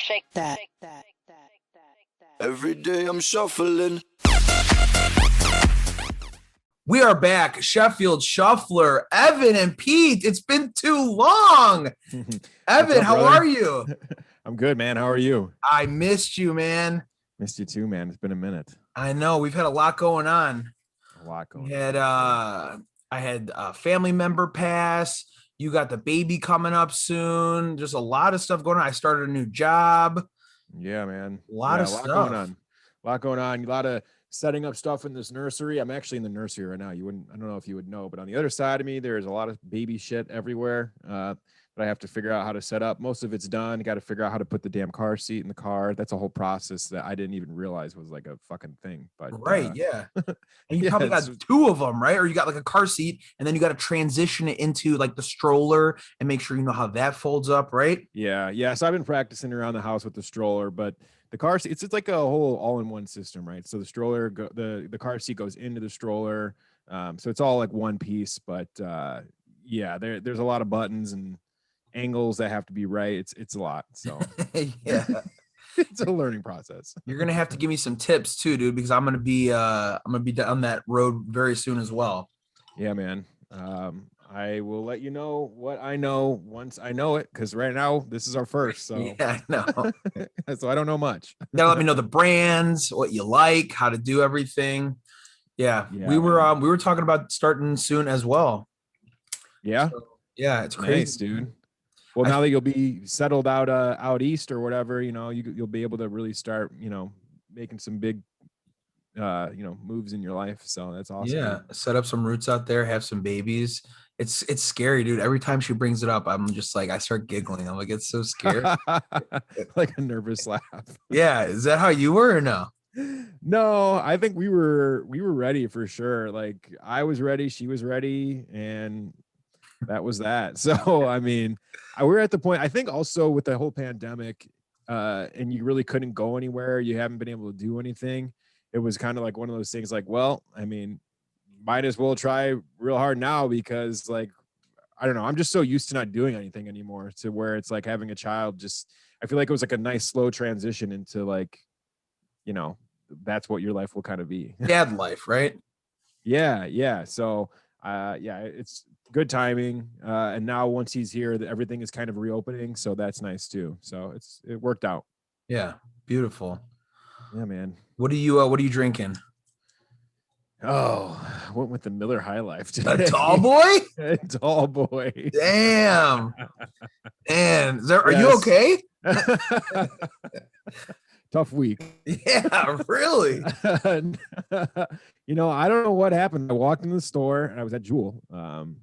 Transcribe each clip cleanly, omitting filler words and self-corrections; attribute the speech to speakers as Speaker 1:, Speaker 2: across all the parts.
Speaker 1: Shake that.
Speaker 2: Every day I'm shuffling.
Speaker 3: We are back. Sheffield Shuffler, Evan and Pete. It's been too long. Evan, how are you?
Speaker 4: I'm good, man. How are you?
Speaker 3: I missed you, man.
Speaker 4: Missed you too, man. It's been a minute.
Speaker 3: I know. We've had a lot going on.
Speaker 4: On.
Speaker 3: I had a family member pass. You got the baby coming up soon. There's a lot of stuff going on. I started a new job.
Speaker 4: Yeah, man.
Speaker 3: A lot of stuff
Speaker 4: going on. A lot going on. A lot of setting up stuff in this nursery. I'm actually in the nursery right now. I don't know if you would know, but on the other side of me, there's a lot of baby shit everywhere that I have to figure out how to set up. Most of it's done. Got to figure out how to put the damn car seat in the car. That's a whole process that I didn't even realize was like a fucking thing. But
Speaker 3: right, yeah. And you probably got two of them, right? Or you got like a car seat, and then you got to transition it into like the stroller and make sure you know how that folds up, right?
Speaker 4: Yeah. So I've been practicing around the house with the stroller, but the car seat, it's like a whole all-in-one system, right? So the stroller, the car seat goes into the stroller. So it's all like one piece, but there's a lot of buttons and angles that have to be right. It's a lot. So
Speaker 3: yeah.
Speaker 4: It's a learning process.
Speaker 3: You're gonna have to give me some tips too, dude, because I'm gonna be down that road very soon as well.
Speaker 4: Yeah, man. I will let you know what I know once I know it, because right now this is our first. So
Speaker 3: yeah, I know.
Speaker 4: So I don't know much.
Speaker 3: You gotta let me know the brands, what you like, how to do everything. Yeah, we were talking about starting soon as well.
Speaker 4: Yeah.
Speaker 3: So, yeah, it's crazy,
Speaker 4: nice, dude. Well, now that you'll be settled out east or whatever, you'll be able to really start, making some big, moves in your life. So that's awesome.
Speaker 3: Yeah, set up some roots out there, have some babies. It's scary, dude. Every time she brings it up, I'm just like, I start giggling. I'm like, it's so scary.
Speaker 4: Like a nervous laugh.
Speaker 3: Yeah, is that how you were or no?
Speaker 4: No, I think we were ready for sure. Like I was ready, she was ready, and that was that. So, I mean, we're at the point, I think also with the whole pandemic, and you really couldn't go anywhere. You haven't been able to do anything. It was kind of like one of those things like, well, I mean, might as well try real hard now because like, I don't know. I'm just so used to not doing anything anymore to where it's like having a child I feel like it was like a nice slow transition into like, that's what your life will kind of be.
Speaker 3: Dad life, right?
Speaker 4: Yeah. So, it's good timing. And now once he's here, everything is kind of reopening. So that's nice too. So it worked out.
Speaker 3: Yeah. Beautiful.
Speaker 4: Yeah, man.
Speaker 3: What are you drinking?
Speaker 4: Oh, went with the Miller High Life today.
Speaker 3: A tall boy?
Speaker 4: A tall boy.
Speaker 3: Damn. And are you okay?
Speaker 4: Tough week.
Speaker 3: Yeah, really.
Speaker 4: I don't know what happened. I walked in the store and I was at Jewel.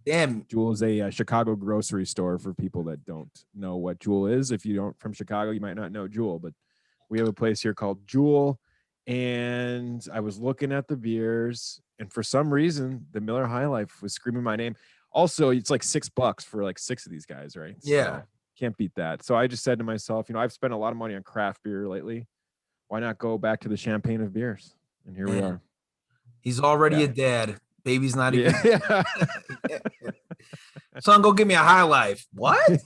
Speaker 3: Damn.
Speaker 4: Jewel is a Chicago grocery store for people that don't know what Jewel is. If you don't from Chicago, you might not know Jewel, but we have a place here called Jewel. And I was looking at the beers, and for some reason, the Miller High Life was screaming my name. Also, it's like $6 for like 6 of these guys, right?
Speaker 3: Yeah.
Speaker 4: So, can't beat that. So I just said to myself, I've spent a lot of money on craft beer lately. Why not go back to the champagne of beers? And here we are.
Speaker 3: He's already a dad. Baby's not even.
Speaker 4: Yeah.
Speaker 3: Son, go give me a High Life. What?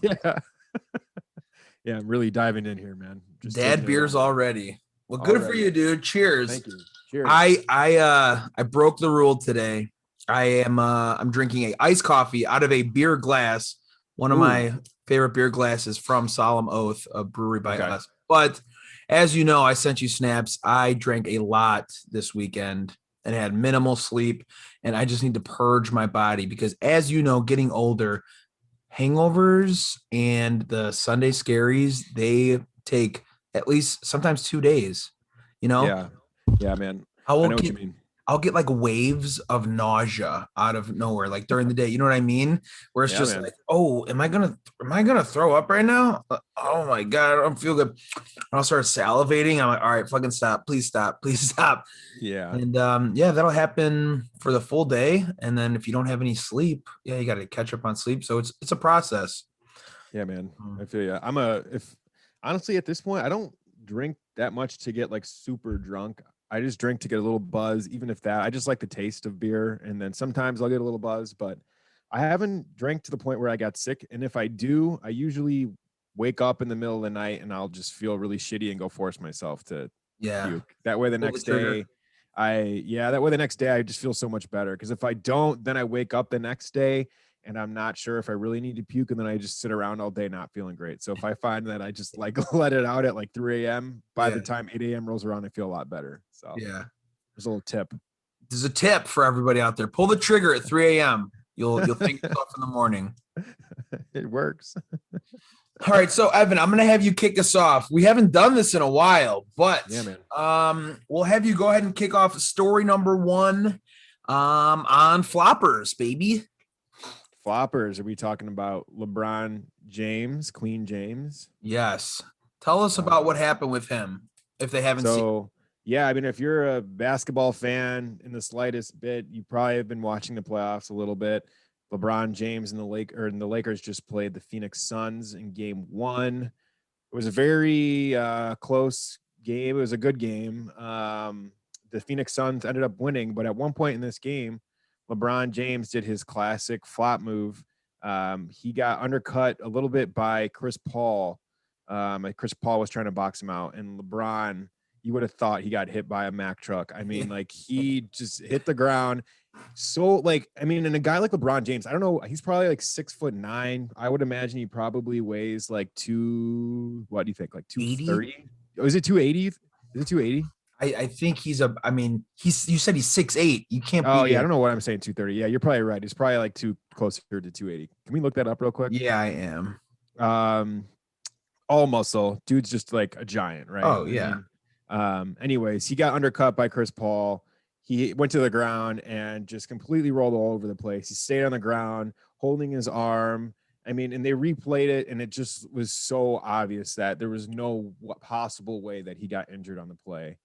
Speaker 4: Yeah, I'm really diving in here, man.
Speaker 3: Just dad beers already. Well, good for you, dude. Cheers.
Speaker 4: Thank you. Cheers.
Speaker 3: I broke the rule today. I'm drinking a iced coffee out of a beer glass. One of my favorite beer glasses from Solemn Oath, a brewery by us. But as you know, I sent you snaps. I drank a lot this weekend and had minimal sleep, and I just need to purge my body because, as you know, getting older, hangovers and the Sunday scaries, they take at least sometimes 2 days,
Speaker 4: Yeah, man. I know what you mean.
Speaker 3: I'll get like waves of nausea out of nowhere, like during the day. You know what I mean? Where it's just like, oh, am I gonna throw up right now? Oh my God, I don't feel good. And I'll start salivating. I'm like, all right, fucking stop. Please stop. Please stop.
Speaker 4: Yeah.
Speaker 3: And that'll happen for the full day. And then if you don't have any sleep, you got to catch up on sleep. So it's a process.
Speaker 4: Yeah, man. I feel you. Honestly, at this point, I don't drink that much to get like super drunk. I just drink to get a little buzz, even if I just like the taste of beer. And then sometimes I'll get a little buzz, but I haven't drank to the point where I got sick. And if I do, I usually wake up in the middle of the night and I'll just feel really shitty and go force myself to puke. That way the next day I just feel so much better. Because if I don't, then I wake up the next day and I'm not sure if I really need to puke, and then I just sit around all day not feeling great. So if I find that I just like let it out at like 3 a.m., by the time 8 a.m. rolls around, I feel a lot better. So
Speaker 3: yeah,
Speaker 4: there's a little tip.
Speaker 3: There's a tip for everybody out there. Pull the trigger at 3 a.m. You'll thank yourself in the morning.
Speaker 4: It works.
Speaker 3: All right, so Evan, I'm gonna have you kick us off. We haven't done this in a while, but
Speaker 4: yeah, man.
Speaker 3: We'll have you go ahead and kick off story number 1 on floppers, baby.
Speaker 4: Floppers. Are we talking about LeBron James, Queen James?
Speaker 3: Yes. Tell us about what happened with him, if they haven't seen.
Speaker 4: Yeah, I mean, if you're a basketball fan in the slightest bit, you probably have been watching the playoffs a little bit. LeBron James and the Lakers just played the Phoenix Suns in game 1. It was a very close game. It was a good game. The Phoenix Suns ended up winning, but at one point in this game, LeBron James did his classic flop move. He got undercut a little bit by Chris Paul. Chris Paul was trying to box him out, and LeBron, you would have thought he got hit by a Mack truck. I mean, like, he just hit the ground. So, like, I mean, and a guy like LeBron James, I don't know, he's probably like 6'9". I would imagine he probably weighs like what do you think? Like 230? Oh, is it 280? Is it 280?
Speaker 3: I think you said he's 6'8". You can't be.
Speaker 4: Oh, yeah. I don't know what I'm saying. 230. Yeah, you're probably right. He's probably like closer to 280. Can we look that up real quick?
Speaker 3: Yeah, I am.
Speaker 4: All muscle. Dude's just like a giant, right?
Speaker 3: Oh, yeah.
Speaker 4: Anyways, he got undercut by Chris Paul. He went to the ground and just completely rolled all over the place. He stayed on the ground, holding his arm. I mean, and they replayed it, and it just was so obvious that there was no possible way that he got injured on the play.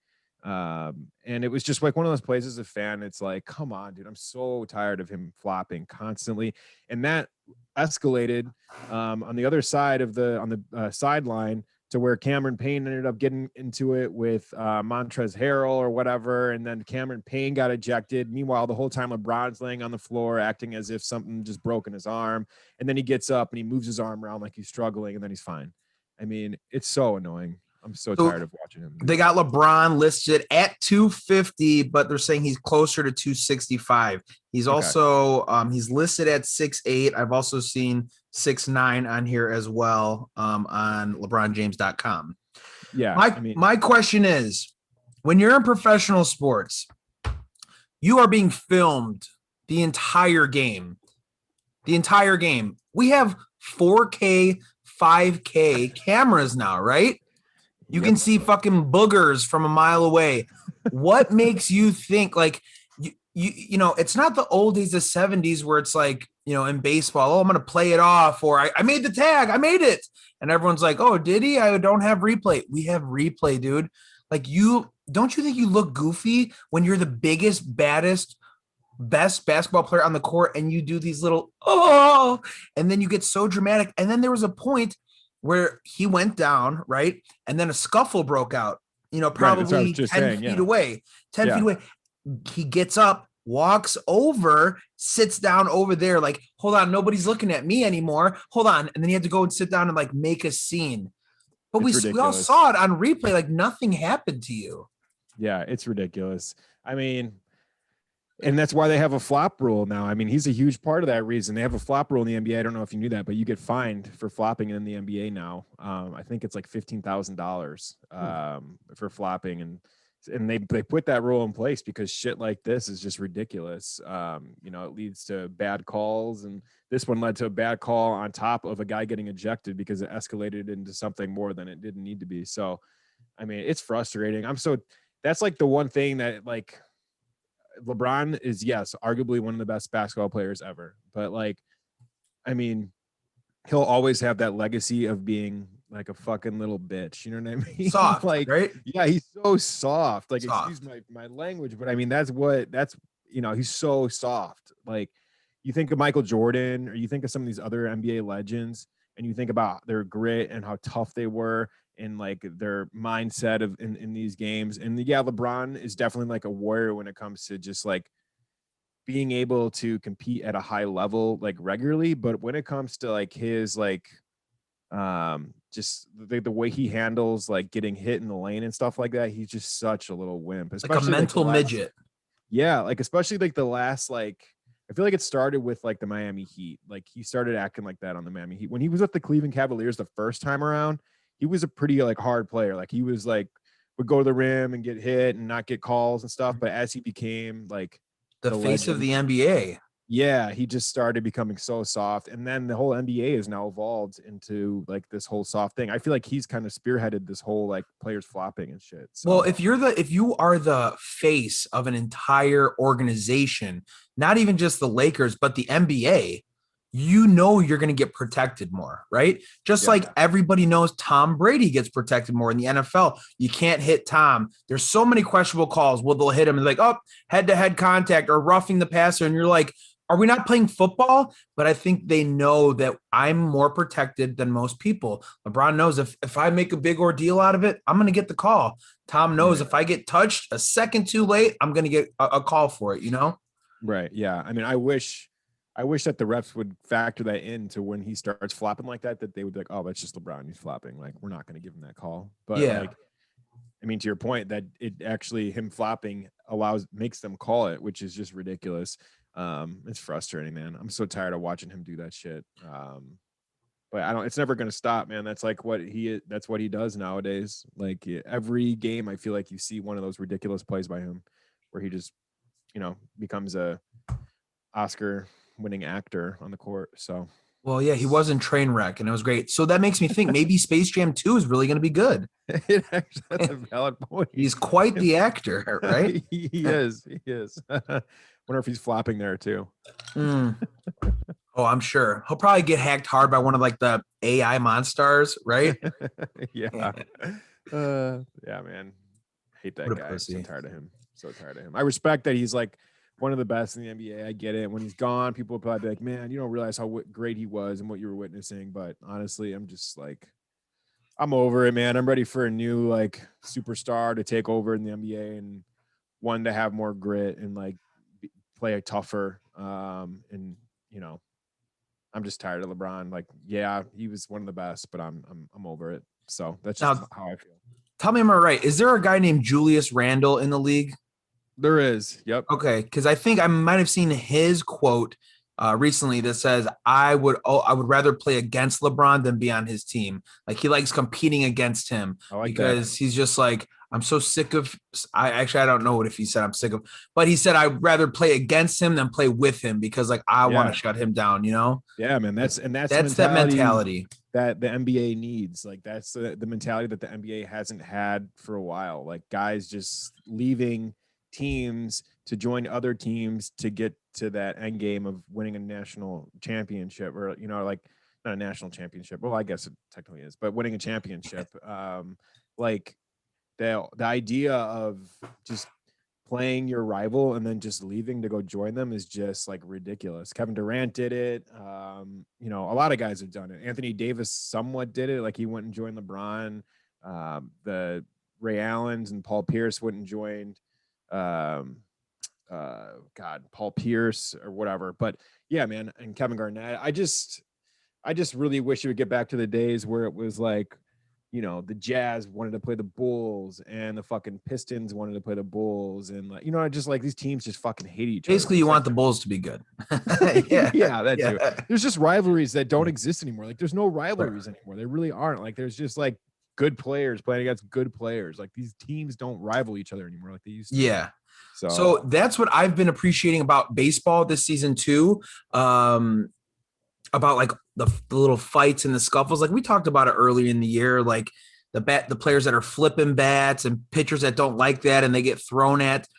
Speaker 4: And it was just like one of those plays as a fan. It's like, come on, dude, I'm so tired of him flopping constantly. And that escalated on the other side of the sideline to where Cameron Payne ended up getting into it with Montrezl Harrell or whatever. And then Cameron Payne got ejected. Meanwhile, the whole time LeBron's laying on the floor, acting as if something just broke in his arm. And then he gets up and he moves his arm around like he's struggling, and then he's fine. I mean, it's so annoying. I'm so tired of watching him.
Speaker 3: They got LeBron listed at 250, but they're saying he's closer to 265. He's also he's listed at 6'8". I've also seen 6'9" on here as well on LeBronJames.com.
Speaker 4: Yeah.
Speaker 3: My question is, when you're in professional sports, you are being filmed the entire game. The entire game. We have 4K, 5K cameras now, right? You can see fucking boogers from a mile away. What makes you think, like, you know, it's not the old days, the 70s, where it's like, you know, in baseball, oh, I'm going to play it off, or I made the tag, I made it. And everyone's like, oh, did he? I don't have replay. We have replay, dude. Like, don't you think you look goofy when you're the biggest, baddest, best basketball player on the court, and you do these little, and then you get so dramatic. And then there was a point where he went down, right? And then a scuffle broke out, you know, probably 10 feet away. He gets up, walks over, sits down over there, like, hold on, nobody's looking at me anymore. Hold on. And then he had to go and sit down and like make a scene. But we all saw it on replay, like nothing happened to you.
Speaker 4: Yeah, it's ridiculous. I mean, and that's why they have a flop rule now. I mean, he's a huge part of that reason. They have a flop rule in the NBA. I don't know if you knew that, but you get fined for flopping in the NBA now. I think it's like $15,000 for flopping, and they put that rule in place because shit like this is just ridiculous. You know, it leads to bad calls, and this one led to a bad call on top of a guy getting ejected because it escalated into something more than it didn't need to be. So, I mean, it's frustrating. That's like the one thing that, like, LeBron is, yes, arguably one of the best basketball players ever, but like, I mean, he'll always have that legacy of being like a fucking little bitch. You know what I mean?
Speaker 3: Soft,
Speaker 4: like,
Speaker 3: right?
Speaker 4: Yeah, he's so soft. Like,
Speaker 3: soft.
Speaker 4: Excuse my language, but I mean, you know, he's so soft. Like, you think of Michael Jordan, or you think of some of these other NBA legends, and you think about their grit and how tough they were, and like their mindset in these games. And yeah, LeBron is definitely like a warrior when it comes to just like being able to compete at a high level, like regularly. But when it comes to like his like Just the way he handles like getting hit in the lane and stuff like that. He's just such a little wimp,
Speaker 3: Like a
Speaker 4: especially
Speaker 3: mental midget.
Speaker 4: Yeah, like especially like the last I feel like it started with like the Miami Heat. Like he started acting like that on the Miami Heat. When he was with the Cleveland Cavaliers the first time around, he was a pretty like hard player. Like he was like would go to the rim and get hit and not get calls and stuff. But as he became like
Speaker 3: The face of the NBA.
Speaker 4: yeah, he just started becoming so soft. And then the whole NBA has now evolved into like this whole soft thing. I feel like he's kind of spearheaded this whole like players flopping and shit. So.
Speaker 3: Well, if you are the face of an entire organization, not even just the Lakers, but the NBA, you know you're going to get protected more, right? Just like everybody knows Tom Brady gets protected more in the NFL. You can't hit Tom. There's so many questionable calls. Well, they'll hit him and like, oh, head-to-head contact or roughing the passer. And you're like, are we not playing football? But I think they know that I'm more protected than most people. LeBron knows if I make a big ordeal out of it, I'm going to get the call. Tom knows if I get touched a second too late, I'm going to get a call for it, you know?
Speaker 4: Right. Yeah. I mean, I wish that the refs would factor that into when he starts flopping like that they would be like, oh, that's just LeBron. He's flopping. Like, we're not going to give him that call. But like, I mean, to your point that it actually him flopping makes them call it, which is just ridiculous. It's frustrating, man. I'm so tired of watching him do that shit. But it's never going to stop, man. That's like that's what he does nowadays. Like every game, I feel like you see one of those ridiculous plays by him where he just, becomes a Oscar winning actor on the court. So,
Speaker 3: well, yeah, he was in Trainwreck and it was great. So that makes me think maybe Space Jam 2 is really going to be good.
Speaker 4: That's a valid point.
Speaker 3: He's quite the actor, right?
Speaker 4: He is. Wonder if he's flopping there too.
Speaker 3: Oh, I'm sure he'll probably get hacked hard by one of like the AI monsters, right?
Speaker 4: Yeah. Yeah, man. Hate that guy. So tired of him. I respect that he's like one of the best in the NBA. I get it. When he's gone, people will probably be like, man, you don't realize how great he was and what you were witnessing. But honestly, I'm just like, I'm over it, man. I'm ready for a new like superstar to take over in the NBA and one to have more grit and like play a tougher. And I'm just tired of LeBron. Like, yeah, he was one of the best, but I'm over it. So that's just how I feel.
Speaker 3: Tell me, am I right? Is there a guy named Julius Randle in the league?
Speaker 4: There is. Yep.
Speaker 3: Okay, because I think I might have seen his quote recently that says, I would rather play against LeBron than be on his team. Like he likes competing against him because he's just like, I'm so sick of. I don't know what if he said I'm sick of, but he said I'd rather play against him than play with him because like I want to shut him down.
Speaker 4: Yeah, man. That's
Speaker 3: that mentality
Speaker 4: that the NBA needs. Like that's the mentality that the NBA hasn't had for a while. Like guys just leaving teams to join other teams to get to that end game of winning a national championship or like not a national championship. Well, I guess it technically is, but winning a championship. Like the idea of just playing your rival and then just leaving to go join them is just like ridiculous. Kevin Durant did it. A lot of guys have done it. Anthony Davis somewhat did it. Like he went and joined LeBron. The Ray Allens and Paul Pierce went and joined Paul Pierce or whatever. But yeah, man, and Kevin Garnett. I just really wish it would get back to the days where it was like, the Jazz wanted to play the Bulls and the fucking Pistons wanted to play the Bulls and like, just like these teams just fucking hate each other.
Speaker 3: Basically, you want the Bulls to be good.
Speaker 4: Yeah, that too. There's just rivalries that don't exist anymore. Like there's no rivalries anymore. They really aren't. Like there's just like good players playing against good players. Like these teams don't rival each other anymore like they used to.
Speaker 3: Yeah. So that's what I've been appreciating about baseball this season too. About like the little fights and the scuffles. Like we talked about it earlier in the year, like the players that are flipping bats and pitchers that don't like that and they get thrown at.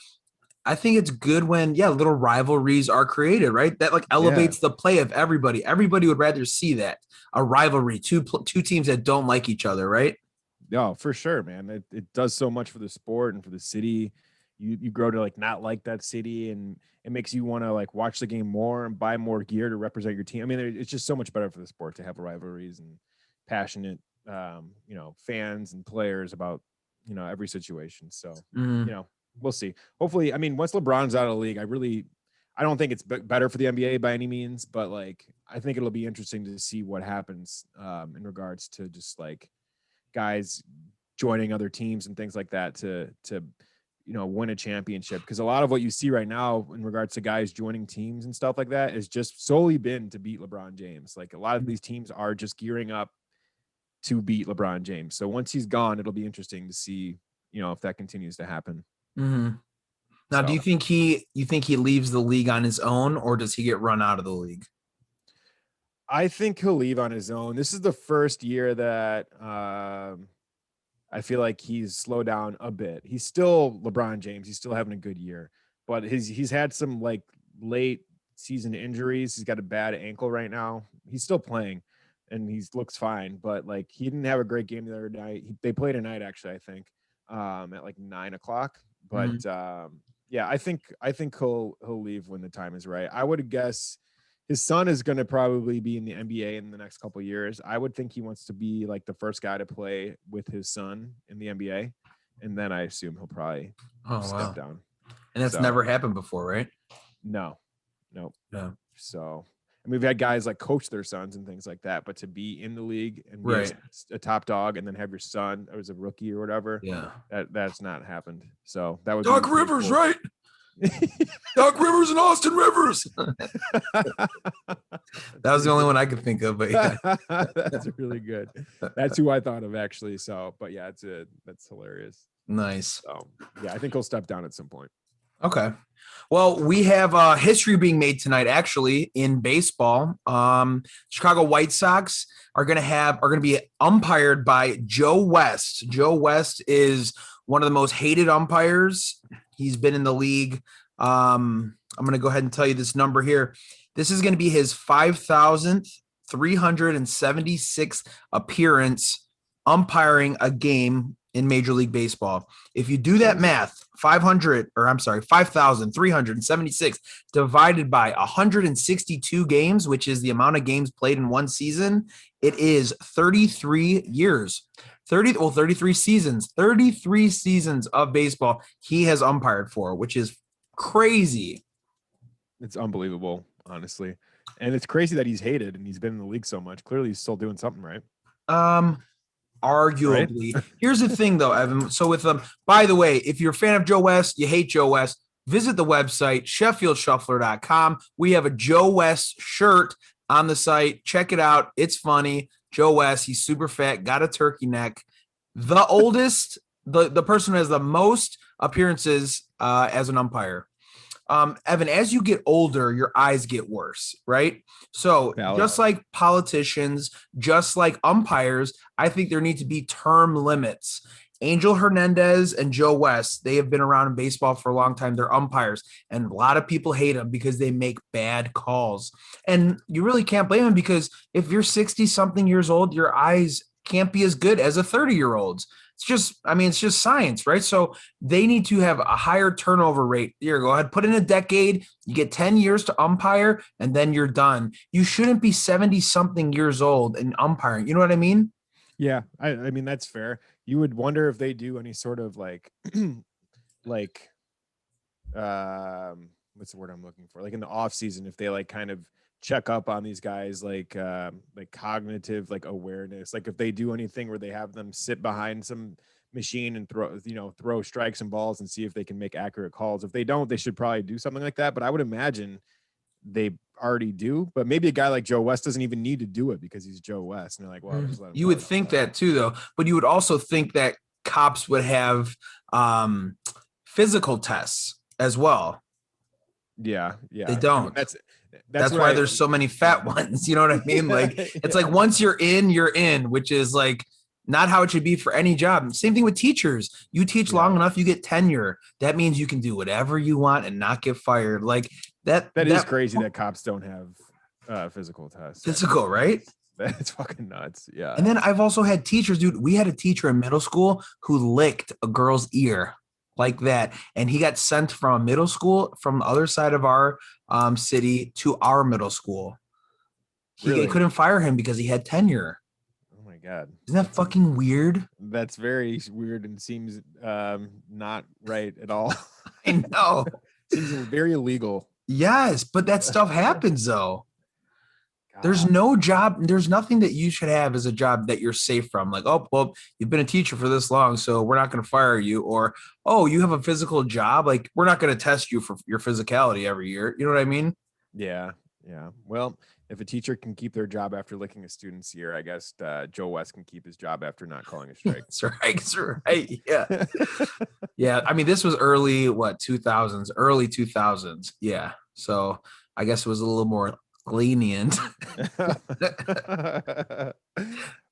Speaker 3: I think it's good when, little rivalries are created, right? That like elevates the play of everybody. Everybody would rather see that, a rivalry, two teams that don't like each other, right?
Speaker 4: Yeah, for sure, man. It does so much for the sport and for the city. You grow to like not like that city, and it makes you want to like watch the game more and buy more gear to represent your team. I mean, it's just so much better for the sport to have rivalries and passionate, fans and players about, every situation. So, we'll see. Hopefully, I mean, once LeBron's out of the league, I don't think it's better for the NBA by any means, but like I think it'll be interesting to see what happens in regards to just like guys joining other teams and things like that to win a championship. Because a lot of what you see right now in regards to guys joining teams and stuff like that is just solely been to beat LeBron James. Like a lot of these teams are just gearing up to beat LeBron James. So once he's gone, it'll be interesting to see, if that continues to happen.
Speaker 3: Mm-hmm. Now, do you think he leaves the league on his own, or does he get run out of the league?
Speaker 4: I think he'll leave on his own. This is the first year that I feel like he's slowed down a bit. He's still LeBron James. He's still having a good year, but he's had some like late season injuries. He's got a bad ankle right now. He's still playing and he looks fine, but like he didn't have a great game the other night. They played tonight, actually, I think, at like 9:00. But yeah, I think he'll leave when the time is right. I would guess his son is going to probably be in the NBA in the next couple of years. I would think he wants to be like the first guy to play with his son in the NBA. And then I assume he'll probably step down.
Speaker 3: And that's never happened before, right?
Speaker 4: No.
Speaker 3: Yeah.
Speaker 4: So, and we've had guys like coach their sons and things like that, but to be in the league and be a top dog and then have your son as a rookie or whatever, that's not happened. So that would
Speaker 3: Doc Rivers, cool. Right? Doc Rivers and Austin Rivers. That was the only one I could think of, but yeah.
Speaker 4: That's really good. That's who I thought of actually. So, but yeah, that's hilarious.
Speaker 3: Nice.
Speaker 4: So yeah, I think he'll step down at some point.
Speaker 3: Okay. Well, we have history being made tonight, actually, in baseball. Chicago White Sox are going to be umpired by Joe West. Joe West is one of the most hated umpires. He's been in the league. I'm going to go ahead and tell you this number here. This is going to be his 5,376th appearance umpiring a game in Major League Baseball. If you do that math, 5,376 divided by 162 games, which is the amount of games played in one season, it is 33 years. 33 seasons. 33 seasons of baseball he has umpired for, which is crazy.
Speaker 4: It's unbelievable, honestly. And it's crazy that he's hated and he's been in the league so much. Clearly he's still doing something right.
Speaker 3: Arguably. Right? Here's the thing though, Evan. So with by the way, if you're a fan of Joe West, you hate Joe West, visit the website, SheffieldShuffler.com. We have a Joe West shirt on the site. Check it out. It's funny. Joe West, he's super fat, got a turkey neck. The oldest, the person who has the most appearances as an umpire. Evan, as you get older, your eyes get worse, right? So just like politicians, just like umpires, I think there need to be term limits. Angel Hernandez and Joe West, they have been around in baseball for a long time. They're umpires, and a lot of people hate them because they make bad calls. And you really can't blame them, because if you're 60-something years old, your eyes can't be as good as a 30-year-old's. It's just science, right? So they need to have a higher turnover rate. Here, go ahead, put in a decade. You get 10 years to umpire, and then you're done. You shouldn't be 70-something years old and umpiring. You know what I mean?
Speaker 4: Yeah, I mean, that's fair. You would wonder if they do any sort of like, what's the word I'm looking for? Like in the off season, if they like kind of check up on these guys, like cognitive, like awareness, like if they do anything where they have them sit behind some machine and throw strikes and balls and see if they can make accurate calls. If they don't, they should probably do something like that. But I would imagine they already do, but maybe a guy like Joe West doesn't even need to do it because he's Joe West. And they're like, well, just let him
Speaker 3: you would think that too, though, but you would also think that cops would have physical tests as well.
Speaker 4: Yeah.
Speaker 3: They don't. That's why there's so many fat ones. You know what I mean? Like, it's like once you're in, which is like not how it should be for any job. Same thing with teachers. You teach long enough, you get tenure. That means you can do whatever you want and not get fired. Like that
Speaker 4: is crazy that cops don't have physical tests.
Speaker 3: Physical, right?
Speaker 4: That's fucking nuts. Yeah.
Speaker 3: And then I've also had teachers, dude. We had a teacher in middle school who licked a girl's ear like that, and he got sent from middle school from the other side of our city to our middle school. They couldn't fire him because he had tenure.
Speaker 4: Oh my god,
Speaker 3: isn't that fucking weird?
Speaker 4: That's very weird and seems not right at all.
Speaker 3: I know.
Speaker 4: Seems very illegal.
Speaker 3: Yes, but that stuff happens though. There's
Speaker 4: God.
Speaker 3: no job, there's nothing that you should have as a job that you're safe from. Like, oh, well, you've been a teacher for this long, so we're not going to fire you. Or, oh, you have a physical job. Like, we're not going to test you for your physicality every year. You know what I mean?
Speaker 4: Yeah, yeah. Well, if a teacher can keep their job after licking a student's ear, I guess Joe West can keep his job after not calling a strike.
Speaker 3: That's right. That's right. Yeah. Yeah. I mean, this was early, what, 2000s, early 2000s. Yeah. So I guess it was a little more lenient.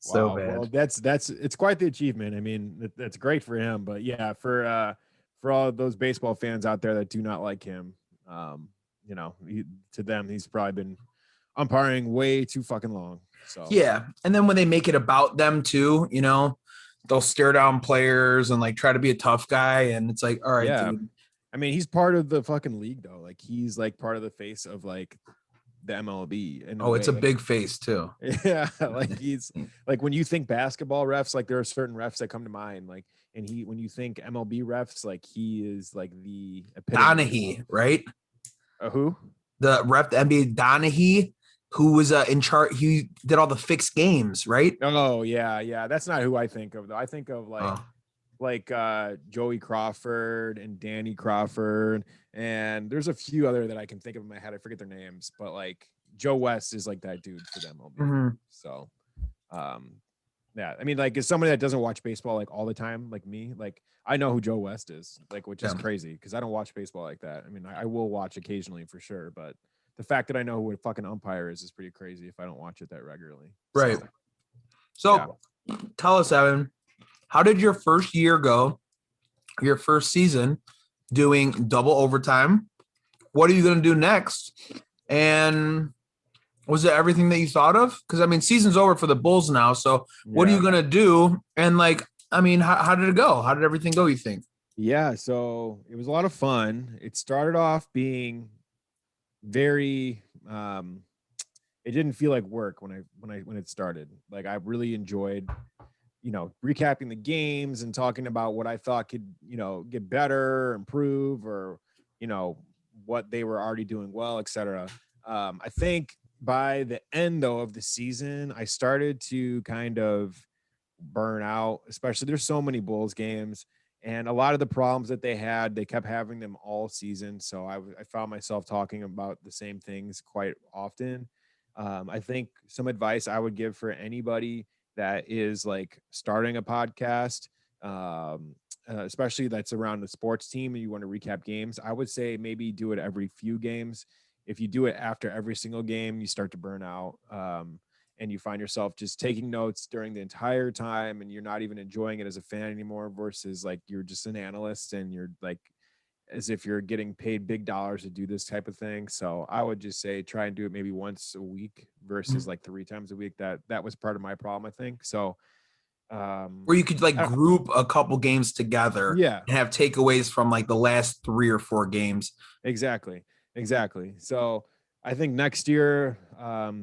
Speaker 3: So
Speaker 4: Wow. Well,
Speaker 3: bad.
Speaker 4: that's it's quite the achievement. I mean, that's great for him. But yeah, for all those baseball fans out there that do not like him, you know, to them, he's probably been umpiring way too fucking long. So
Speaker 3: Yeah. And then when they make it about them too, you know, they'll stare down players and like try to be a tough guy. And it's like, all right,
Speaker 4: yeah.
Speaker 3: dude.
Speaker 4: I mean, he's part of the fucking league though. Like he's like part of the face of like the MLB in a
Speaker 3: Oh,
Speaker 4: way.
Speaker 3: it's a
Speaker 4: Like,
Speaker 3: big face too.
Speaker 4: yeah, like he's like when you think basketball refs, like there are certain refs that come to mind. Like, and he when you think MLB refs, like he is like the epitome.
Speaker 3: Donahue, right?
Speaker 4: Who?
Speaker 3: The rep, the NBA Donahue, who was in charge. He did all the fixed games, right?
Speaker 4: Oh yeah, yeah. That's not who I think of though. I think of
Speaker 3: Oh,
Speaker 4: like Joey Crawford and Danny Crawford, and there's a few other that I can think of in my head. I forget their names, but like Joe West is like that dude for them.
Speaker 3: mhm.
Speaker 4: So, yeah, I mean, like as somebody that doesn't watch baseball like all the time, like me, like I know who Joe West is, like which is
Speaker 3: Yeah.
Speaker 4: crazy because I don't watch baseball like that. I mean, I will watch occasionally for sure, but the fact that I know who a fucking umpire is pretty crazy if I don't watch it that regularly.
Speaker 3: Right.
Speaker 4: So,
Speaker 3: So tell us, Evan, how did your first year go? Your first season doing double overtime? What are you going to do next? And was it everything that you thought of? Because I mean, season's over for the Bulls now. So what are
Speaker 4: yeah.
Speaker 3: you going to do? And like, I mean, how did it go? How did everything go, you think?
Speaker 4: Yeah, so it was a lot of fun. It started off being very it didn't feel like work when it started. Like I really enjoyed, you know, recapping the games and talking about what I thought could, you know, get better, improve, or, you know, what they were already doing well, etc. I think by the end though of the season, I started to kind of burn out, especially there's so many Bulls games and a lot of the problems that they had, they kept having them all season. So I found myself talking about the same things quite often. I think some advice I would give for anybody that is like starting a podcast, especially that's around the sports team and you want to recap games, I would say maybe do it every few games. If you do it after every single game, you start to burn out. And you find yourself just taking notes during the entire time and you're not even enjoying it as a fan anymore versus like you're just an analyst and you're like as if you're getting paid big dollars to do this type of thing. So I would just say try and do it maybe once a week versus like 3 times a week. That was part of my problem, I think. So
Speaker 3: Where you could like group a couple games together
Speaker 4: yeah,
Speaker 3: and have takeaways from like the last 3 or 4 games.
Speaker 4: exactly. So I think next year,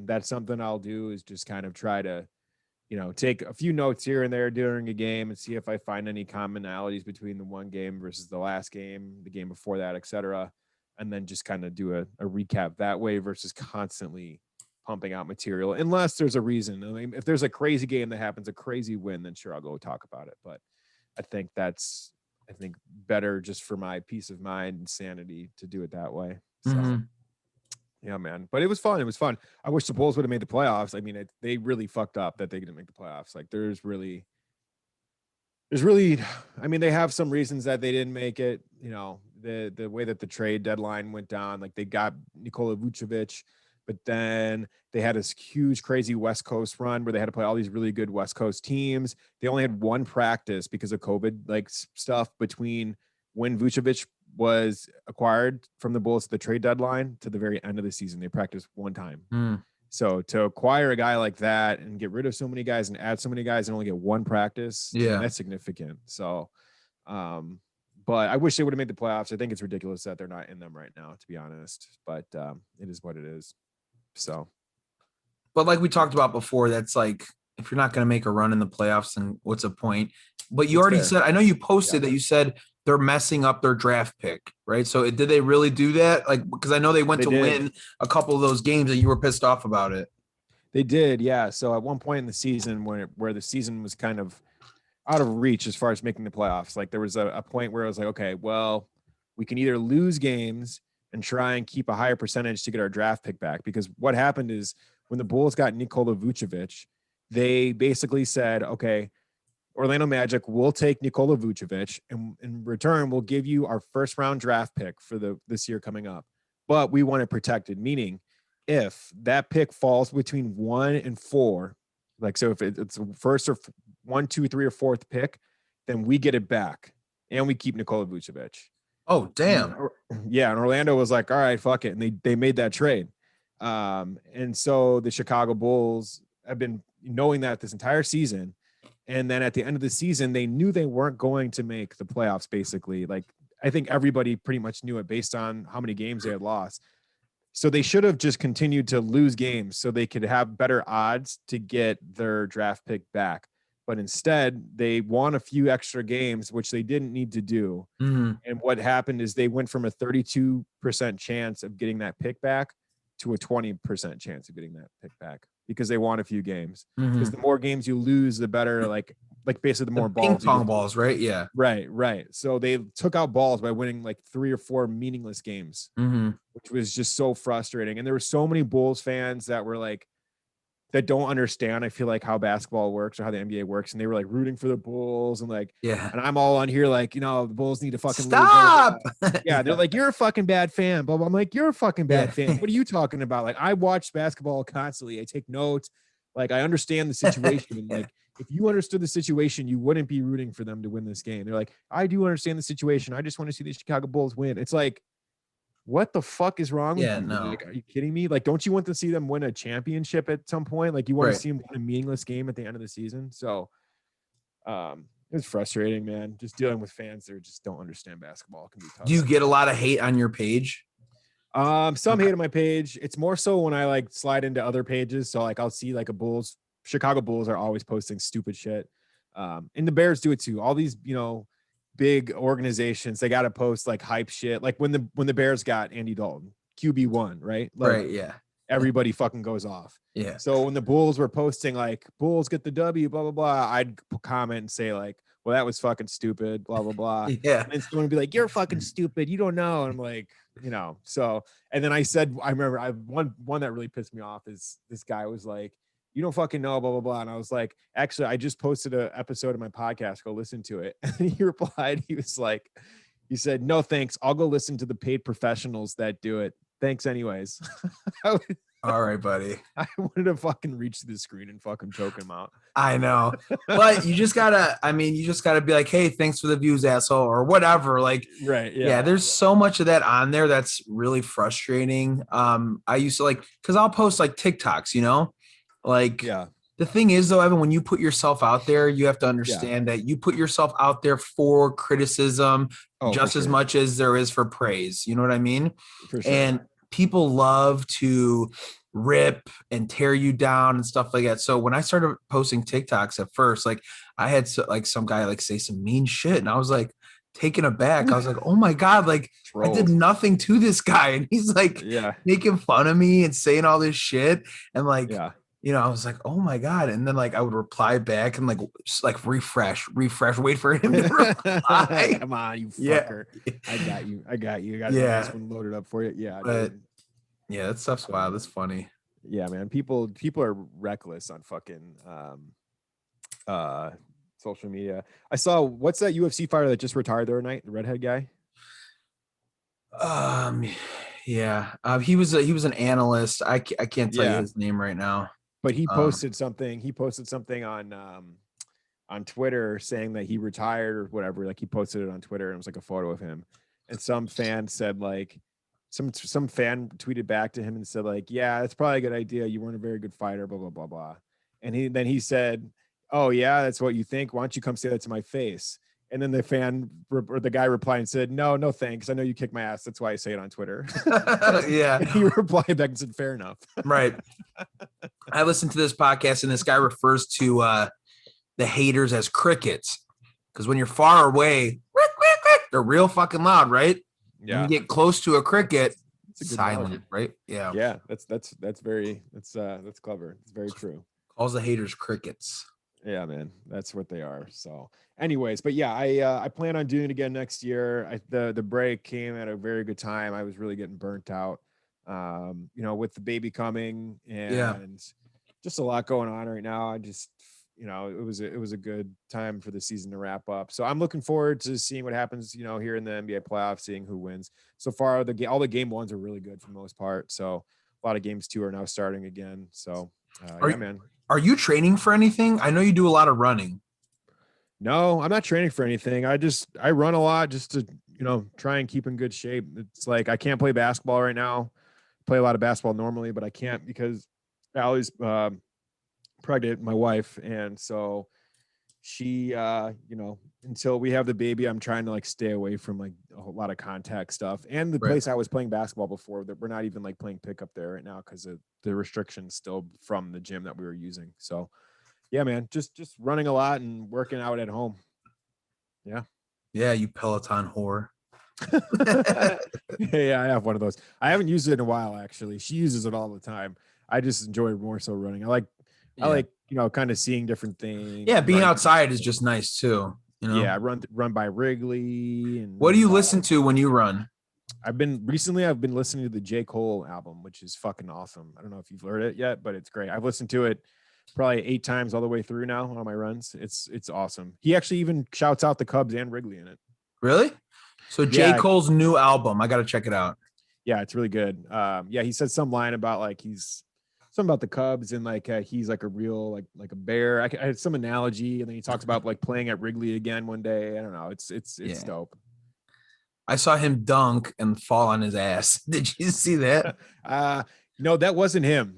Speaker 4: that's something I'll do is just kind of try to, you know, take a few notes here and there during a game and see if I find any commonalities between the one game versus the last game, the game before that, etc. And then just kind of do a recap that way versus constantly pumping out material, unless there's a reason. I mean, if there's a crazy game that happens, a crazy win, then sure, I'll go talk about it. But I think that's, I think better just for my peace of mind and sanity to do it that way. So.
Speaker 3: Mhm.
Speaker 4: Yeah, man. But it was fun. It was fun. I wish the Bulls would have made the playoffs. I mean, they really fucked up that they didn't make the playoffs. Like, there's really, I mean, they have some reasons that they didn't make it. You know, the way that the trade deadline went down, like they got Nikola Vucevic, but then they had this huge, crazy West Coast run where they had to play all these really good West Coast teams. They only had one practice because of COVID, like stuff between when Vucevic was acquired from the Bulls at the trade deadline to the very end of the season. They practiced one time.
Speaker 3: Mm.
Speaker 4: So to acquire a guy like that and get rid of so many guys and add so many guys and only get one practice, I mean,
Speaker 3: Yeah.
Speaker 4: that's significant. So, but I wish they would have made the playoffs. I think it's ridiculous that they're not in them right now, to be honest. But it is what it is. So,
Speaker 3: But like we talked about before, that's like if you're not going to make a run in the playoffs, then what's the point? But you
Speaker 4: It's
Speaker 3: already
Speaker 4: fair.
Speaker 3: said, I know you posted
Speaker 4: Yeah.
Speaker 3: that you said they're messing up their draft pick, right? So did they really do that? Like, because I know they went to win a couple of those games and you were pissed off about it.
Speaker 4: They did, yeah. So at one point in the season where the season was kind of out of reach as far as making the playoffs, like there was a point where I was like, okay, well, we can either lose games and try and keep a higher percentage to get our draft pick back. Because what happened is when the Bulls got Nikola Vucevic, they basically said, okay, Orlando Magic will take Nikola Vucevic, and in return, we'll give you our first round draft pick for this year coming up. But we want it protected, meaning if that pick falls between 1 and 4, like, so if it's first or 1, 2, 3, or fourth pick, then we get it back and we keep Nikola Vucevic.
Speaker 3: Oh, damn.
Speaker 4: Yeah. And Orlando was like, all right, fuck it. And they made that trade. And so the Chicago Bulls have been knowing that this entire season. And then at the end of the season, they knew they weren't going to make the playoffs, basically. Like, I think everybody pretty much knew it based on how many games they had lost. So they should have just continued to lose games so they could have better odds to get their draft pick back. But instead, they won a few extra games, which they didn't need to do.
Speaker 3: Mm-hmm.
Speaker 4: And what happened is they went from a 32% chance of getting that pick back to a 20% chance of getting that pick back because they won a few games. Because the more games you lose, the better, like basically the more balls.
Speaker 3: Ping pong balls, right? Yeah.
Speaker 4: Right. So they took out balls by winning like 3 or 4 meaningless games, which was just so frustrating. And there were so many Bulls fans that were like, that don't understand, I feel like, how basketball works or how the NBA works. And they were like rooting for the Bulls and like,
Speaker 3: yeah.
Speaker 4: And I'm all on here like, you know, the Bulls need to fucking
Speaker 3: stop.
Speaker 4: Lose. Yeah. They're like, you're a fucking bad fan. But I'm like, you're a fucking bad fan. What are you talking about? Like, I watch basketball constantly. I take notes. Like, I understand the situation. And like, if you understood the situation, you wouldn't be rooting for them to win this game. They're like, I do understand the situation. I just want to see the Chicago Bulls win. It's like, what the fuck is wrong with you?
Speaker 3: No.
Speaker 4: Like, are you kidding me? Like, don't you want to see them win a championship at some point? Like, you want to see them win a meaningless game at the end of the season? So it's frustrating, man. Just dealing with fans that just don't understand basketball can be tough.
Speaker 3: Do you get a lot of hate on your page?
Speaker 4: Some hate on my page. It's more so when I like slide into other pages. So like I'll see like Chicago Bulls are always posting stupid shit. And the Bears do it too. All these, you know, big organizations, they got to post like hype shit. Like when the Bears got Andy Dalton, QB1, right? Like,
Speaker 3: right. Yeah.
Speaker 4: Everybody fucking goes off.
Speaker 3: Yeah.
Speaker 4: So when the Bulls were posting like Bulls get the W, blah, blah, blah, I'd comment and say like, well, that was fucking stupid, blah, blah, blah.
Speaker 3: Yeah.
Speaker 4: And someone would be like, you're fucking stupid. You don't know. And I'm like, you know, so, and then I remember one that really pissed me off is this guy was like, you don't fucking know, blah, blah, blah. And I was like, actually, I just posted an episode of my podcast. Go listen to it. And he replied, he said, no, thanks. I'll go listen to the paid professionals that do it. Thanks anyways.
Speaker 3: All right, buddy.
Speaker 4: I wanted to fucking reach the screen and fucking choke him out.
Speaker 3: I know. But you just gotta be like, hey, thanks for the views, asshole, or whatever. Like,
Speaker 4: right.
Speaker 3: Yeah. There's so much of that on there that's really frustrating. I used to because I'll post like TikToks, you know? Like,
Speaker 4: yeah.
Speaker 3: The thing is, though, Evan, when you put yourself out there, you have to understand that you put yourself out there for criticism just as much as there is for praise. You know what I mean?
Speaker 4: For sure.
Speaker 3: And people love to rip and tear you down and stuff like that. So when I started posting TikToks at first, like I had some guy like say some mean shit, and I was like taken aback. I was like, oh my God, like I did nothing to this guy. And he's like making fun of me and saying all this shit. And like, you know, I was like, oh my God. And then like I would reply back and like just like refresh, wait for him to reply.
Speaker 4: Come on, you fucker. Yeah. I got you. I got this one loaded up for you. Yeah.
Speaker 3: But yeah, that stuff's wild. That's funny.
Speaker 4: Yeah, man. People are reckless on fucking social media. I saw, what's that UFC fighter that just retired the other night? The redhead guy?
Speaker 3: Yeah. He was an analyst. I can't tell you his name right now.
Speaker 4: But he posted something. He posted something on Twitter saying that he retired or whatever. Like he posted it on Twitter and it was like a photo of him. And some fan said like, some fan tweeted back to him and said like, yeah, it's probably a good idea. You weren't a very good fighter, blah, blah, blah, blah. And he said, oh yeah, that's what you think. Why don't you come say that to my face? And then the fan or the guy replied and said, no, thanks. I know you kicked my ass. That's why I say it on Twitter.
Speaker 3: Yeah.
Speaker 4: And he replied back and said, fair enough.
Speaker 3: Right. I listened to this podcast and this guy refers to the haters as crickets. Because when you're far away, they're real fucking loud, right?
Speaker 4: Yeah.
Speaker 3: When you get close to a cricket,
Speaker 4: It's a good
Speaker 3: silent,
Speaker 4: analogy.
Speaker 3: right? Yeah.
Speaker 4: Yeah, that's clever. It's very true.
Speaker 3: Calls the haters crickets.
Speaker 4: Yeah, man, that's what they are. So, anyways, but yeah, I plan on doing it again next year. The break came at a very good time. I was really getting burnt out, with the baby coming
Speaker 3: Yeah.
Speaker 4: and just a lot going on right now. I just, it was a good time for the season to wrap up. So I'm looking forward to seeing what happens, here in the NBA playoffs, seeing who wins. So far, all the game ones are really good for the most part. So a lot of games two are now starting again. So yeah, man.
Speaker 3: Are you training for anything? I know you do a lot of running.
Speaker 4: No, I'm not training for anything. I run a lot just to, try and keep in good shape. It's like I can't play basketball right now. Play a lot of basketball normally, but I can't because Allie's pregnant, my wife, and so she until we have the baby, I'm trying to like stay away from like a whole lot of contact stuff. And the place I was playing basketball before, that we're not even like playing pickup there right now because of the restrictions still from the gym that we were using. So yeah, man, just running a lot and working out at home. Yeah.
Speaker 3: Yeah, you Peloton whore.
Speaker 4: Yeah, I have one of those. I haven't used it in a while, actually. She uses it all the time. I just enjoy more so running. I like, kind of seeing different things.
Speaker 3: Yeah, being outside is just nice too.
Speaker 4: Yeah, I run by Wrigley. And
Speaker 3: what do you listen to when you run?
Speaker 4: I've been listening to the J. Cole album, which is fucking awesome. I don't know if you've heard it yet, but it's great. I've listened to it probably 8 times all the way through now on my runs. It's awesome. He actually even shouts out the Cubs and Wrigley in it.
Speaker 3: Really? So J. Cole's new album, I got to check it out.
Speaker 4: Yeah, it's really good. He said some line about like he's something about the Cubs and like he's like a real like a bear. I had some analogy, and then he talks about like playing at Wrigley again one day. I don't know. It's dope.
Speaker 3: I saw him dunk and fall on his ass. Did you see that?
Speaker 4: No, that wasn't him.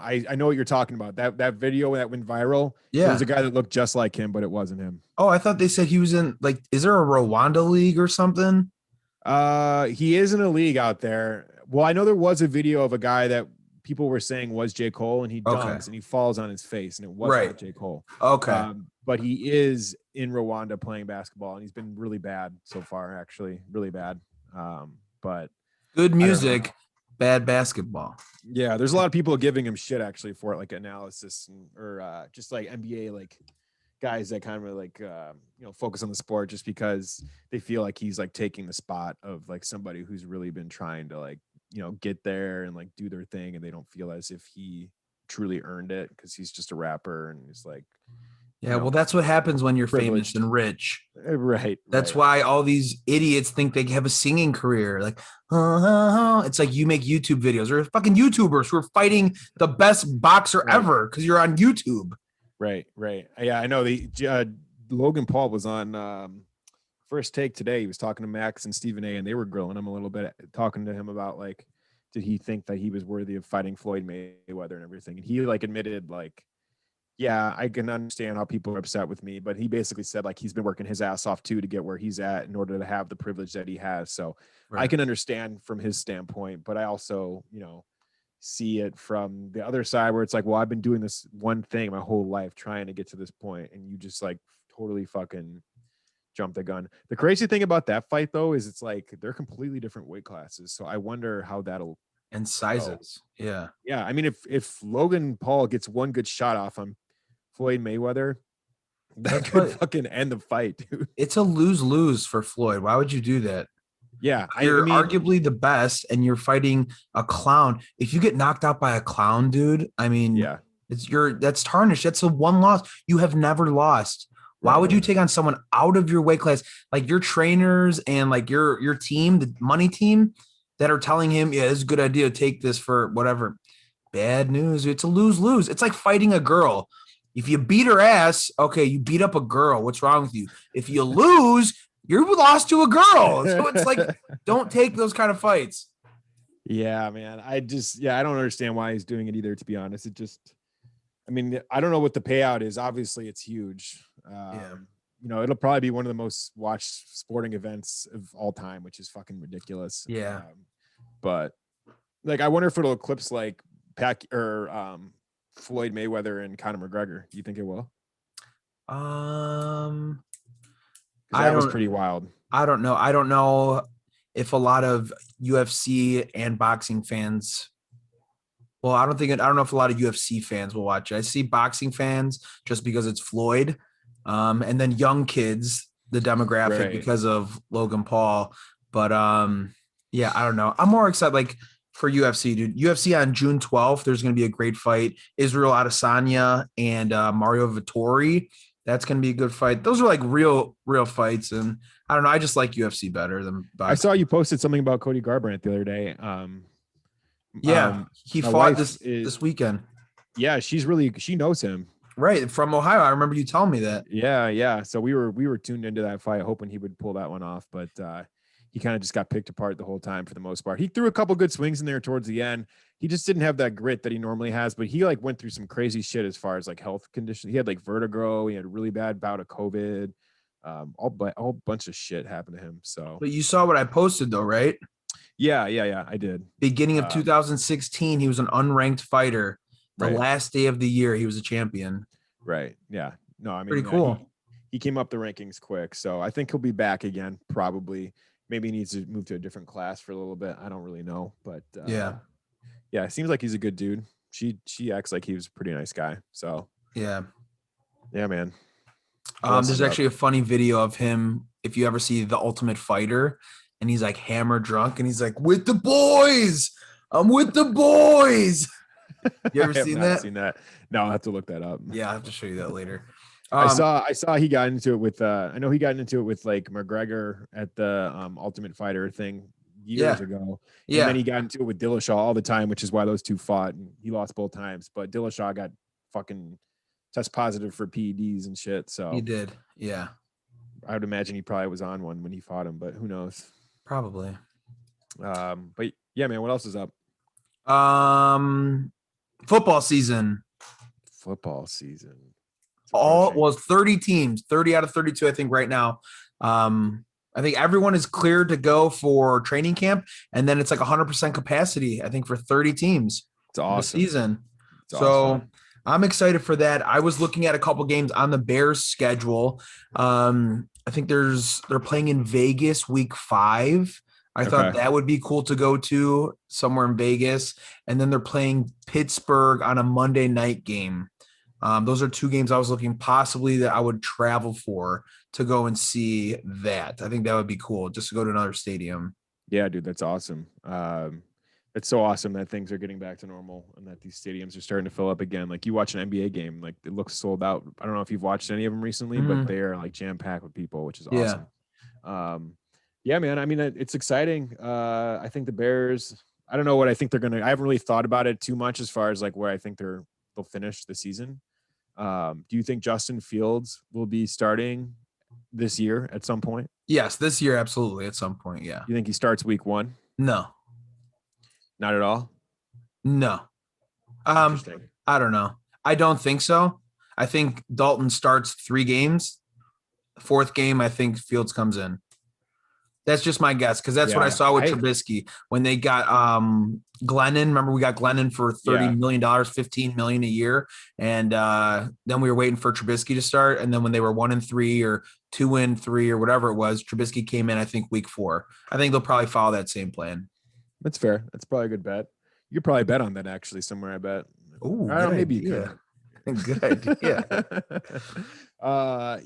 Speaker 4: I know what you're talking about. That video that went viral.
Speaker 3: Yeah.
Speaker 4: There was a guy that looked just like him, but it wasn't him.
Speaker 3: Oh, I thought they said he was in like, is there a Rwanda league or something?
Speaker 4: He is in a league out there. Well, I know there was a video of a guy that people were saying was J. Cole, and he dunks and he falls on his face, and it was not J. Cole.
Speaker 3: Okay.
Speaker 4: But he is in Rwanda playing basketball, and he's been really bad so far, actually, really bad. But
Speaker 3: good music, bad basketball.
Speaker 4: Yeah, there's a lot of people giving him shit actually for it, like analysis or just like NBA like guys that kind of like focus on the sport just because they feel like he's like taking the spot of like somebody who's really been trying to like get there and like do their thing, and they don't feel as if he truly earned it because he's just a rapper and he's like
Speaker 3: well, that's what happens when you're famous and rich,
Speaker 4: right?
Speaker 3: That's why all these idiots think they have a singing career. Like it's like you make YouTube videos, or fucking YouTubers who are fighting the best boxer ever because you're on YouTube.
Speaker 4: Right. Yeah, I know. The Logan Paul was on First Take today. He was talking to Max and Stephen A, and they were grilling him a little bit, talking to him about like, did he think that he was worthy of fighting Floyd Mayweather and everything? And he like admitted like, yeah, I can understand how people are upset with me, but he basically said like he's been working his ass off too to get where he's at in order to have the privilege that he has. So I can understand from his standpoint, but I also, see it from the other side where it's like, well, I've been doing this one thing my whole life trying to get to this point, and you just like totally fucking jump the gun. The crazy thing about that fight though is it's like they're completely different weight classes, so I wonder how that'll
Speaker 3: and sizes go.
Speaker 4: Yeah, I mean, if Logan Paul gets one good shot off on Floyd Mayweather, that could fucking end the fight, dude.
Speaker 3: It's a lose-lose for Floyd. Why would you do that?
Speaker 4: Yeah,
Speaker 3: you're arguably the best, and you're fighting a clown. If you get knocked out by a clown, dude, I mean, that's tarnished. That's a one loss. You have never lost. Why would you take on someone out of your weight class, like your trainers and like your team, the money team, that are telling him, yeah, it's a good idea to take this for whatever? Bad news. It's a lose-lose. It's like fighting a girl. If you beat her ass, okay, you beat up a girl. What's wrong with you? If you lose, you lost to a girl. So it's like, don't take those kind of fights.
Speaker 4: Yeah, man. I don't understand why he's doing it either, to be honest. I mean, I don't know what the payout is. Obviously, it's huge. It'll probably be one of the most watched sporting events of all time, which is fucking ridiculous.
Speaker 3: Yeah.
Speaker 4: But like, I wonder if it'll eclipse like Floyd Mayweather and Conor McGregor. Do you think it will? Because that was pretty wild.
Speaker 3: I don't know. I don't know if a lot of UFC and boxing fans. Well, I don't know if a lot of UFC fans will watch it. I see boxing fans just because it's Floyd, and then young kids, the demographic because of Logan Paul. But yeah, I don't know. I'm more excited like for UFC, dude. UFC on June 12th. There's going to be a great fight. Israel Adesanya and Mario Vittori. That's going to be a good fight. Those are like real fights, and I don't know. I just like UFC better than boxing.
Speaker 4: I saw you posted something about Cody Garbrandt the other day.
Speaker 3: He fought this weekend.
Speaker 4: Yeah, she knows him.
Speaker 3: Right, from Ohio. I remember you telling me that.
Speaker 4: Yeah. So we were tuned into that fight, hoping he would pull that one off, but he kind of just got picked apart the whole time for the most part. He threw a couple good swings in there towards the end. He just didn't have that grit that he normally has, but he like went through some crazy shit as far as like health conditions. He had like vertigo. He had a really bad bout of COVID. All bunch of shit happened to him. So,
Speaker 3: but you saw what I posted though, right?
Speaker 4: Yeah, I did.
Speaker 3: Beginning of 2016, he was an unranked fighter. The last day of the year, he was a champion.
Speaker 4: Right. Yeah. No, I mean,
Speaker 3: pretty cool.
Speaker 4: He came up the rankings quick, so I think he'll be back again. Probably. Maybe he needs to move to a different class for a little bit. I don't really know, but yeah. It seems like he's a good dude. She acts like he was a pretty nice guy. So yeah, man.
Speaker 3: There's actually a funny video of him. If you ever see The Ultimate Fighter, and he's like hammer drunk, and he's like, "With the boys, I'm with the boys." You ever seen that?
Speaker 4: Seen that? No, I'll have to look that up.
Speaker 3: Yeah, I'll have to show you that later.
Speaker 4: I saw he got into it with I know he got into it with like McGregor at the Ultimate Fighter thing years ago. Yeah. And then he got into it with Dillashaw all the time, which is why those two fought, and he lost both times. But Dillashaw got fucking test positive for PEDs and shit. So
Speaker 3: he did. Yeah.
Speaker 4: I would imagine he probably was on one when he fought him, but who knows?
Speaker 3: Probably.
Speaker 4: But yeah, man, what else is up?
Speaker 3: Football season. Well, 30 teams, 30 out of 32, I think right now. I think everyone is cleared to go for training camp, and then it's like 100% capacity, I think, for 30 teams.
Speaker 4: It's awesome.
Speaker 3: Season. Awesome. I'm excited for that. I was looking at a couple games on the Bears schedule. I think they're playing in Vegas week 5. I thought that would be cool to go to somewhere in Vegas. And then they're playing Pittsburgh on a Monday night game. Those are 2 games I was looking possibly that I would travel for to go and see that. I think that would be cool just to go to another stadium.
Speaker 4: Yeah, dude, that's awesome. It's so awesome that things are getting back to normal and that these stadiums are starting to fill up again. Like you watch an NBA game, like it looks sold out. I don't know if you've watched any of them recently, but they are like jam packed with people, which is awesome. Yeah, man. I mean, it's exciting. I think the Bears, I don't know what I think they're going to, I haven't really thought about it too much as far as like where I think they'll finish the season. Do you think Justin Fields will be starting this year at some point?
Speaker 3: Yes, this year. Absolutely. At some point. Yeah.
Speaker 4: You think he starts week 1?
Speaker 3: No.
Speaker 4: Not at all?
Speaker 3: No. I don't know. I don't think so. I think Dalton starts 3 games. 4th game, I think Fields comes in. That's just my guess, because that's what I saw with Trubisky when they got Glennon. Remember, we got Glennon for $30 million, $15 million a year, and then we were waiting for Trubisky to start. And then when they were 1-3 or 2-3 or whatever it was, Trubisky came in, I think, week 4. I think they'll probably follow that same plan.
Speaker 4: That's fair. That's probably a good bet. You could probably bet on that actually somewhere, I bet.
Speaker 3: Oh,
Speaker 4: maybe you could.
Speaker 3: Good idea.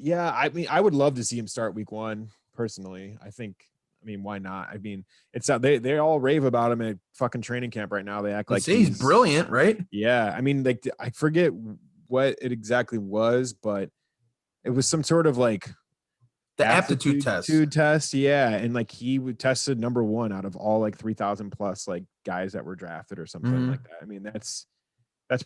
Speaker 4: Yeah, I mean, I would love to see him start week 1 personally. I mean, why not? I mean, it's not, they all rave about him at fucking training camp right now. They act like
Speaker 3: he's brilliant, right?
Speaker 4: Yeah. I mean, like, I forget what it exactly was, but it was some sort of like
Speaker 3: the aptitude
Speaker 4: test. Yeah. And like he tested number 1 out of all like 3,000 plus like guys that were drafted or something like that. I mean, that's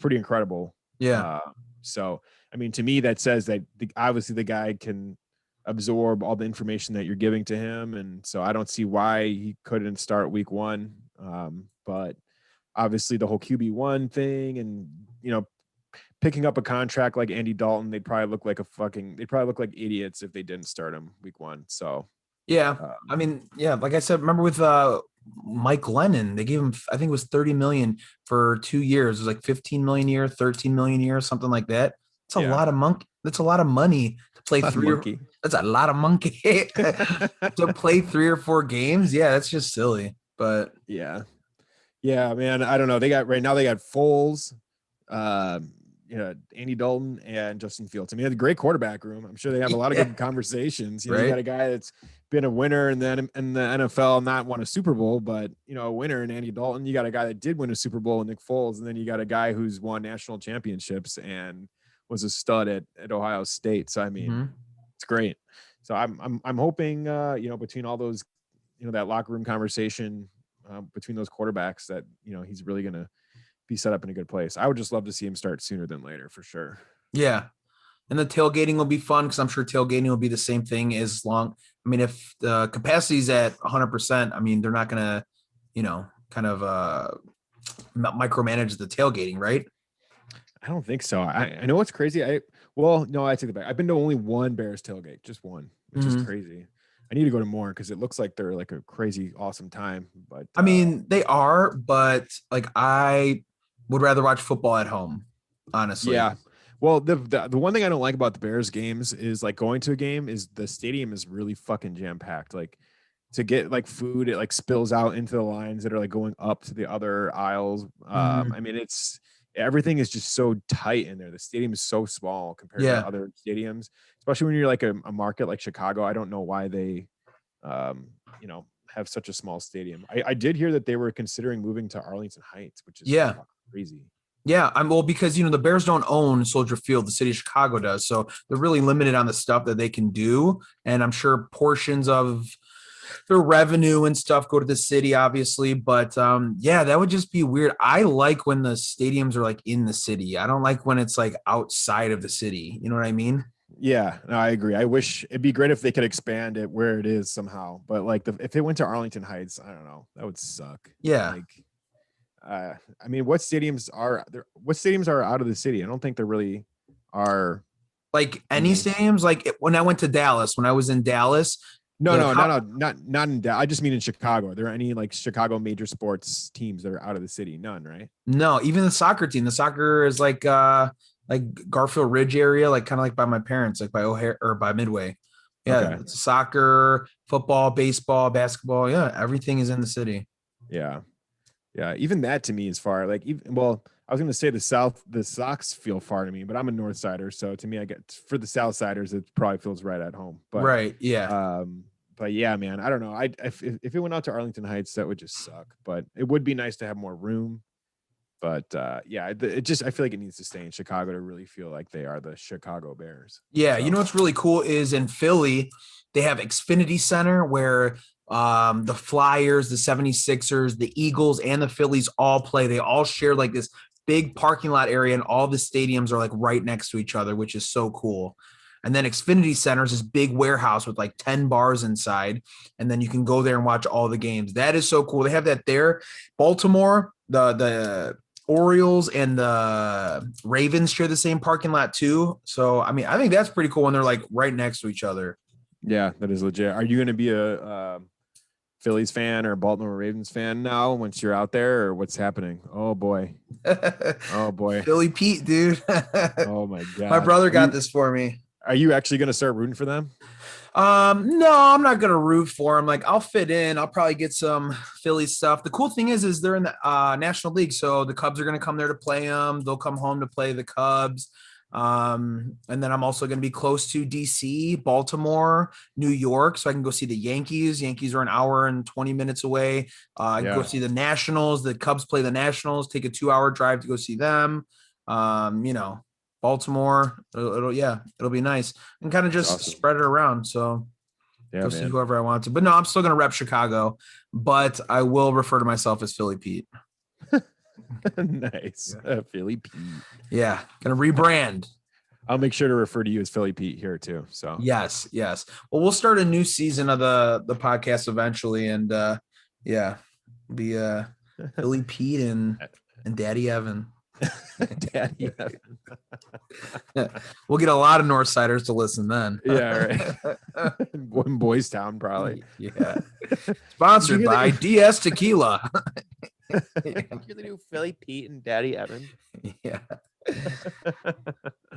Speaker 4: pretty incredible.
Speaker 3: Yeah.
Speaker 4: So, I mean, to me, that says that obviously the guy can absorb all the information that you're giving to him. And so I don't see why he couldn't start week 1. But obviously the whole QB1 thing and, you know, picking up a contract like Andy Dalton, they'd probably look like idiots if they didn't start him week 1. So,
Speaker 3: yeah. I mean, yeah, like I said, remember with Mike Glennon, they gave him, I think it was $30 million for 2 years. It was like $15 million a year, $13 million a year, something like that. It's a lot of monkey. That's a lot of money to play three. That's a lot of monkey to play 3 or 4 games. Yeah, that's just silly. But
Speaker 4: yeah, man. I don't know. They got Foles, Andy Dalton and Justin Fields. I mean, they have a great quarterback room. I'm sure they have a lot of good conversations. You got a guy that's been a winner and then in the NFL, not won a Super Bowl, but a winner in Andy Dalton. You got a guy that did win a Super Bowl in Nick Foles, and then you got a guy who's won national championships and was a stud at Ohio State. So I mean, it's great. So I'm hoping between all those, that locker room conversation between those quarterbacks that he's really gonna be set up in a good place. I would just love to see him start sooner than later for sure.
Speaker 3: Yeah. And the tailgating will be fun because I'm sure tailgating will be the same thing as long. I mean, if the capacity is at 100%, I mean, they're not going to, kind of micromanage the tailgating, right?
Speaker 4: I don't think so. I know what's crazy. I take it back. I've been to only one Bears tailgate, just one, which is crazy. I need to go to more because it looks like they're like a crazy, awesome time. But
Speaker 3: I mean, they are, but like I would rather watch football at home, honestly.
Speaker 4: Yeah. Well, the one thing I don't like about the Bears games is like going to a game is the stadium is really fucking jam packed. Like to get like food, it like spills out into the lines that are like going up to the other aisles. I mean, everything is just so tight in there. The stadium is so small compared to other stadiums, especially when you're like a market like Chicago. I don't know why they, have such a small stadium. I did hear that they were considering moving to Arlington Heights, which is crazy.
Speaker 3: Yeah, because the Bears don't own Soldier Field, the city of Chicago does, so they're really limited on the stuff that they can do. And I'm sure portions of their revenue and stuff go to the city, obviously. But that would just be weird. I like when the stadiums are like in the city. I don't like when it's like outside of the city. You know what I mean?
Speaker 4: Yeah, no, I agree. I wish it'd be great if they could expand it where it is somehow. But like if it went to Arlington Heights, I don't know, that would suck.
Speaker 3: Yeah.
Speaker 4: Like, I mean, what stadiums are there? What stadiums are out of the city? I don't think there really are.
Speaker 3: Like any stadiums. Like when I went to Dallas, when I was in Dallas.
Speaker 4: No, not in Dallas. I just mean in Chicago. Are there any like Chicago major sports teams that are out of the city? None, right?
Speaker 3: No, even the soccer team. The soccer is like Garfield Ridge area, like kind of like by my parents, like by O'Hare or by Midway. Yeah, It's soccer, football, baseball, basketball. Yeah, everything is in the city.
Speaker 4: Yeah. Yeah, even that to me is far. Like, I was going to say the Sox feel far to me, but I'm a North Sider, so to me, I get for the South Siders, it probably feels right at home. But
Speaker 3: right, yeah.
Speaker 4: But yeah, man, I don't know. If it went out to Arlington Heights, that would just suck. But it would be nice to have more room. But I feel like it needs to stay in Chicago to really feel like they are the Chicago Bears.
Speaker 3: Yeah, so. What's really cool is in Philly, they have Xfinity Center where the Flyers, the 76ers, the Eagles, and the Phillies all play. They all share like this big parking lot area, and all the stadiums are like right next to each other, which is so cool. And then Xfinity Center is this big warehouse with like 10 bars inside, and then you can go there and watch all the games. That is so cool. They have that there. Baltimore, the Orioles and the Ravens share the same parking lot too. So, I mean, I think that's pretty cool when they're like right next to each other.
Speaker 4: Yeah, that is legit. Are you going to be a Phillies fan or Baltimore Ravens fan now once you're out there, or what's happening? Oh boy. Oh boy.
Speaker 3: Philly Pete, dude.
Speaker 4: Oh my God.
Speaker 3: My brother got this for me.
Speaker 4: Are you actually going to start rooting for them?
Speaker 3: No, I'm not going to root for them. Like I'll fit in. I'll probably get some Philly stuff. The cool thing is they're in the National League. So the Cubs are going to come there to play them. They'll come home to play the Cubs. And then I'm also going to be close to DC, Baltimore, New York. So I can go see the Yankees. Yankees are an hour and 20 minutes away. I can go see the Nationals. The Cubs play the Nationals, take a 2-hour drive to go see them. Baltimore, it'll be nice and kind of just spread it around. So go see whoever I want to, but no, I'm still going to rep Chicago, but I will refer to myself as Philly Pete.
Speaker 4: Nice. Philly Pete.
Speaker 3: Yeah. Going to rebrand.
Speaker 4: I'll make sure to refer to you as Philly Pete here too. So
Speaker 3: yes. Well, we'll start a new season of the podcast eventually. And be Philly Pete and Daddy Evan.
Speaker 4: Daddy Evan.
Speaker 3: We'll get a lot of Northsiders to listen then.
Speaker 4: Yeah, right. In Boys Town, probably.
Speaker 3: Yeah. Sponsored by DS Tequila.
Speaker 1: You're the new Philly Pete and Daddy Evan.
Speaker 3: Yeah.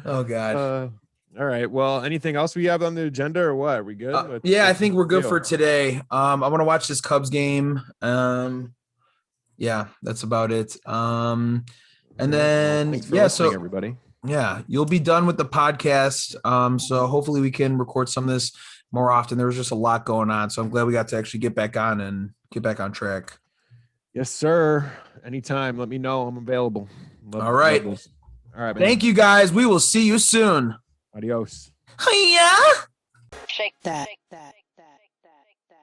Speaker 3: Oh God.
Speaker 4: All right. Well, anything else we have on the agenda or what? Are we good?
Speaker 3: Yeah, I think we're good for today. I want to watch this Cubs game. Yeah, that's about it. And then
Speaker 4: thanks for listening, everybody.
Speaker 3: Yeah, you'll be done with the podcast. So hopefully we can record some of this more often. There was just a lot going on, so I'm glad we got to actually get back on and get back on track.
Speaker 4: Yes, sir. Anytime, let me know. I'm available.
Speaker 3: All right.
Speaker 4: All right. Man.
Speaker 3: Thank you, guys. We will see you soon.
Speaker 4: Adios.
Speaker 3: Yeah.
Speaker 1: Shake that.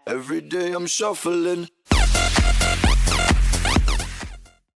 Speaker 2: Every day I'm shuffling.